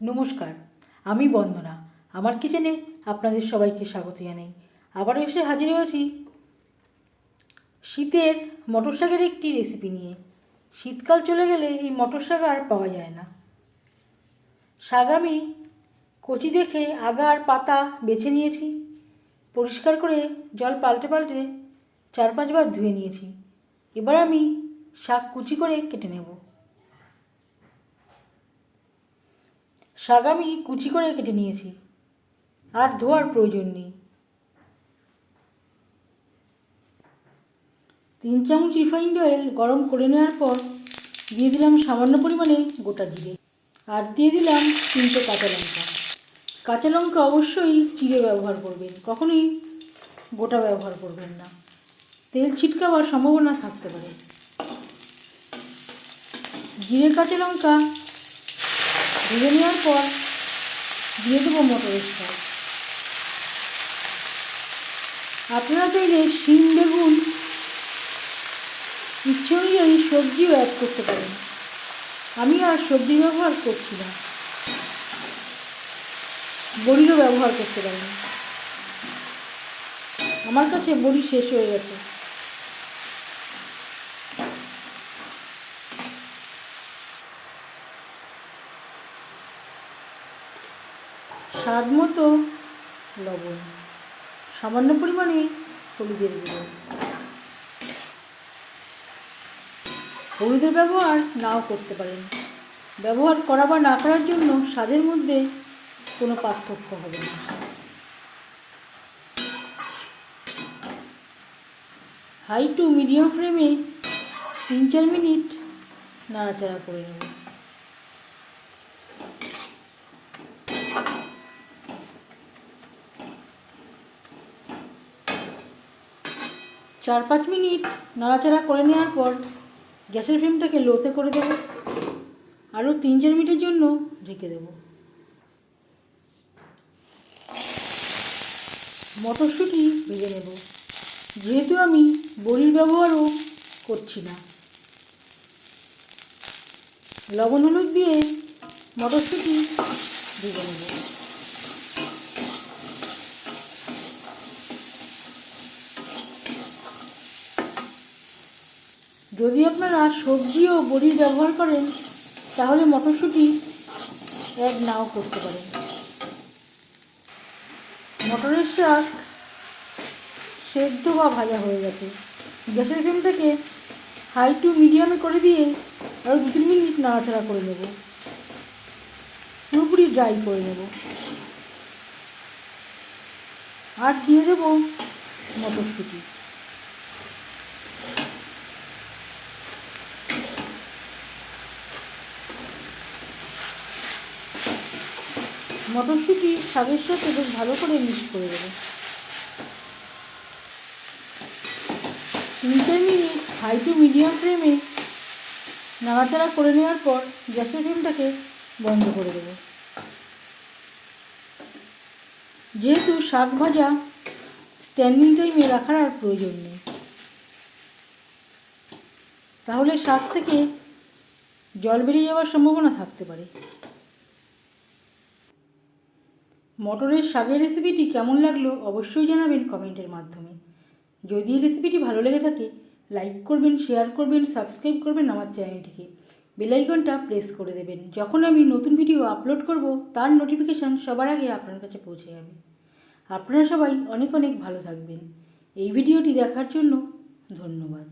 নমস্কার, আমি বন্দনা। আমার কিচেনে আপনাদের সবাইকে স্বাগত জানাই। আবারও এসে হাজির হয়েছি শীতের মটর শাকের একটি রেসিপি নিয়ে। শীতকাল চলে গেলে এই মটর শাক আর পাওয়া যায় না। শাক আমি কচি দেখে আগা আর পাতা বেছে নিয়েছি। পরিষ্কার করে জল পাল্টে পাল্টে 4-5 বার ধুয়ে নিয়েছি। এবার আমি শাক কুচি করে কেটে নেব। শাক আমি কুচি করে কেটে নিয়েছি, আর ধোয়ার প্রয়োজন নেই। 3 চামচ রিফাইন্ড অয়েল গরম করে নেওয়ার পর দিয়ে দিলাম সামান্য পরিমাণে গোটা জিরে, আর দিয়ে দিলাম 3টে কাঁচা লঙ্কা। কাঁচা লঙ্কা অবশ্যই চিড়ে ব্যবহার করবেন, কখনোই গোটা ব্যবহার করবেন না, তেল ছিটকাবার সম্ভাবনা থাকতে পারে। জিরে কাঁচা লঙ্কা ভেজে নেওয়ার পর দিয়ে দেবো মটরের শাক। আপনারা চাইলে শিম, বেগুন, ইচ্ছে অনুযায়ী সবজিও অ্যাড করতে পারেন। আমি আর সবজি ব্যবহার করছি না, বড়িরও ব্যবহার করতে পারেন। আমার কাছে বড়ি শেষ হয়ে গেছে। স্বাদ মতো লবণ, সামান্য পরিমাণে হলুদের গুঁড়ো। হলুদের ব্যবহার নাও করতে পারেন। ব্যবহার করা বা না করার জন্য স্বাদের মধ্যে কোনো পার্থক্য হবে না। হাই টু মিডিয়াম ফ্লেমে 3-4 মিনিট নাড়াচাড়া করে নেব। চার 5 মিনিট নাড়াচাড়া করে নেওয়ার পর গ্যাসের ফ্লেমটাকে লোতে করে দেব। আরও 3-4 মিনিটের জন্য ঢেকে দেব। মটরশুঁটি ভেজে নেব। যেহেতু আমি বড়ির ব্যবহারও করছি না, লবণ হলুদ দিয়ে মটরশুঁটি ভেজে নেব। যদি আপনারা সবজি ও বড়ির ব্যবহার করেন তাহলে মটরশুঁটি অ্যাড নাও করতে পারেন। মটরের শাক সেদ্ধ বা ভাজা হয়ে গেছে। গ্যাসের ফ্লেমটাকে হাই টু মিডিয়ামে করে দিয়ে আরও 2-3 মিনিট নাড়াচাড়া করে নেব। পুরোপুরি ড্রাই করে নেব, আর দিয়ে দেব মটরশুঁটি। মটরশুঁটি শাকের সাথে বেশ ভালো করে মিক্স করে দেবো। 3-4 মিনিট হাই টু মিডিয়াম ফ্লেমে নাড়াচাড়া করে নেওয়ার পর গ্যাসের ফ্লেমটাকে বন্ধ করে দেবো। যেহেতু শাক ভাজা স্ট্যান্ডিং টাইমে রাখার আর প্রয়োজন নেই, তাহলে শাক থেকে জল বেরিয়ে যাওয়ার সম্ভাবনা থাকতে পারে। মটরের শাকের রেসিপিটি কেমন লাগলো অবশ্যই জানাবেন কমেন্টের মাধ্যমে। যদি এই রেসিপিটি ভালো লেগে থাকে লাইক করবেন, শেয়ার করবেন, সাবস্ক্রাইব করবেন আমার চ্যানেলটিকে। বেল আইকনটা প্রেস করে দেবেন। যখন আমি নতুন ভিডিও আপলোড করব তার নোটিফিকেশান সবার আগে আপনার কাছে পৌঁছে যাবে। আপনারা সবাই অনেক অনেক ভালো থাকবেন। এই ভিডিওটি দেখার জন্য ধন্যবাদ।